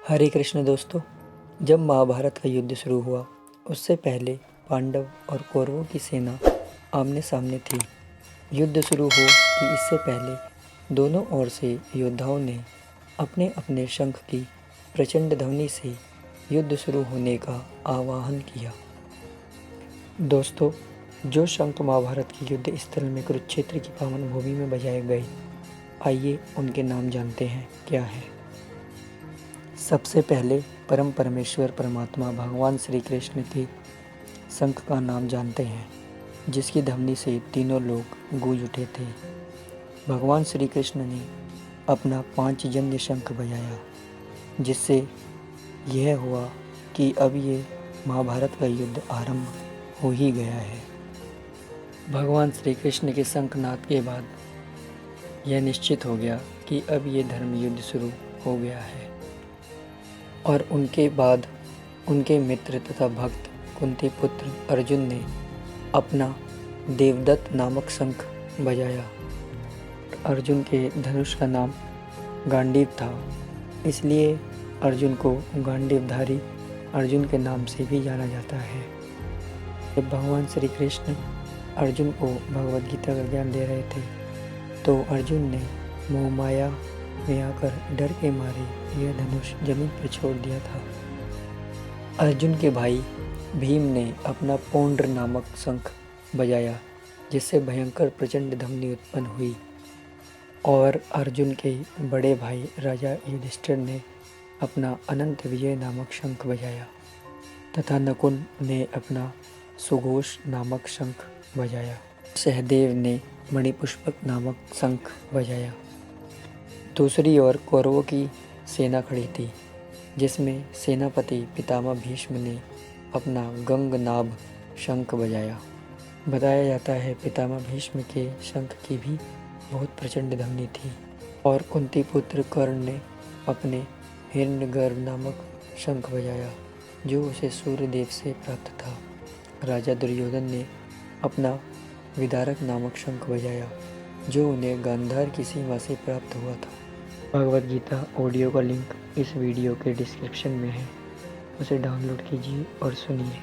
हरे कृष्ण दोस्तों। जब महाभारत का युद्ध शुरू हुआ उससे पहले पांडव और कौरवों की सेना आमने सामने थी। युद्ध शुरू हो कि इससे पहले दोनों ओर से योद्धाओं ने अपने अपने शंख की प्रचंड ध्वनि से युद्ध शुरू होने का आह्वान किया। दोस्तों, जो शंख महाभारत के युद्ध स्थल में कुरुक्षेत्र की पावन भूमि में बजाए गए, आइए उनके नाम जानते हैं क्या है। सबसे पहले परम परमेश्वर परमात्मा भगवान श्री कृष्ण के शंख का नाम जानते हैं, जिसकी ध्वनि से तीनों लोग गूंज उठे थे। भगवान श्री कृष्ण ने अपना पांचजन्य शंख बजाया, जिससे यह हुआ कि अब ये महाभारत का युद्ध आरंभ हो ही गया है। भगवान श्री कृष्ण के शंखनाद के बाद यह निश्चित हो गया कि अब ये धर्म युद्ध शुरू हो गया है। और उनके बाद उनके मित्र तथा भक्त कुंती पुत्र अर्जुन ने अपना देवदत्त नामक शंख बजाया। अर्जुन के धनुष का नाम गांडीव था, इसलिए अर्जुन को गांडीवधारी अर्जुन के नाम से भी जाना जाता है। जब भगवान श्री कृष्ण अर्जुन को भगवद गीता का ज्ञान दे रहे थे, तो अर्जुन ने मोह माया में आकर डर के मारे यह धनुष जमीन पर छोड़ दिया था। अर्जुन के भाई भीम ने अपना पौंड्र नामक शंख बजाया, जिससे भयंकर प्रचंड ध्वनि उत्पन्न हुई। और अर्जुन के बड़े भाई राजा युधिष्ठिर ने अपना अनंत विजय नामक शंख बजाया तथा नकुल ने अपना सुघोष नामक शंख बजाया। सहदेव ने मणिपुष्पक नामक शंख बजाया। दूसरी ओर कौरवों की सेना खड़ी थी, जिसमें सेनापति पितामह भीष्म ने अपना गंगनाभ शंख बजाया। बताया जाता है पितामह भीष्म के शंख की भी बहुत प्रचंड ध्वनि थी। और कुंती पुत्र कर्ण ने अपने हिरण्यगर्भ नामक शंख बजाया, जो उसे सूर्यदेव से प्राप्त था। राजा दुर्योधन ने अपना विदारक नामक शंख बजाया, जो उन्हें गांधार की सीमा से प्राप्त हुआ था। भगवद गीता ऑडियो का लिंक इस वीडियो के डिस्क्रिप्शन में है, उसे डाउनलोड कीजिए और सुनिए।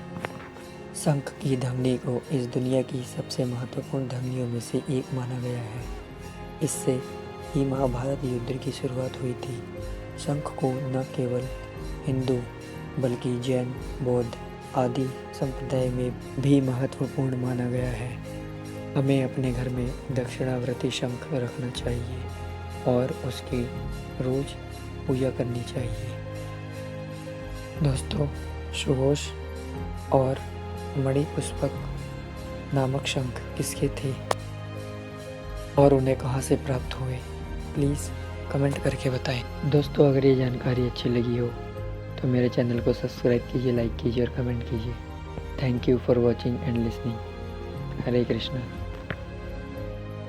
शंख की ध्वनि को इस दुनिया की सबसे महत्वपूर्ण ध्वनियों में से एक माना गया है। इससे ही महाभारत युद्ध की शुरुआत हुई थी। शंख को न केवल हिंदू बल्कि जैन, बौद्ध आदि संप्रदाय में भी महत्वपूर्ण माना गया है। हमें अपने घर में दक्षिणावर्ती शंख रखना चाहिए और उसकी रोज पूजा करनी चाहिए। दोस्तों, सुघोष और मणिपुष्पक नामक शंख किसके थे और उन्हें कहाँ से प्राप्त हुए, प्लीज़ कमेंट करके बताएं। दोस्तों, अगर ये जानकारी अच्छी लगी हो तो मेरे चैनल को सब्सक्राइब कीजिए, लाइक कीजिए और कमेंट कीजिए। Thank you for watching and listening. Hare Krishna.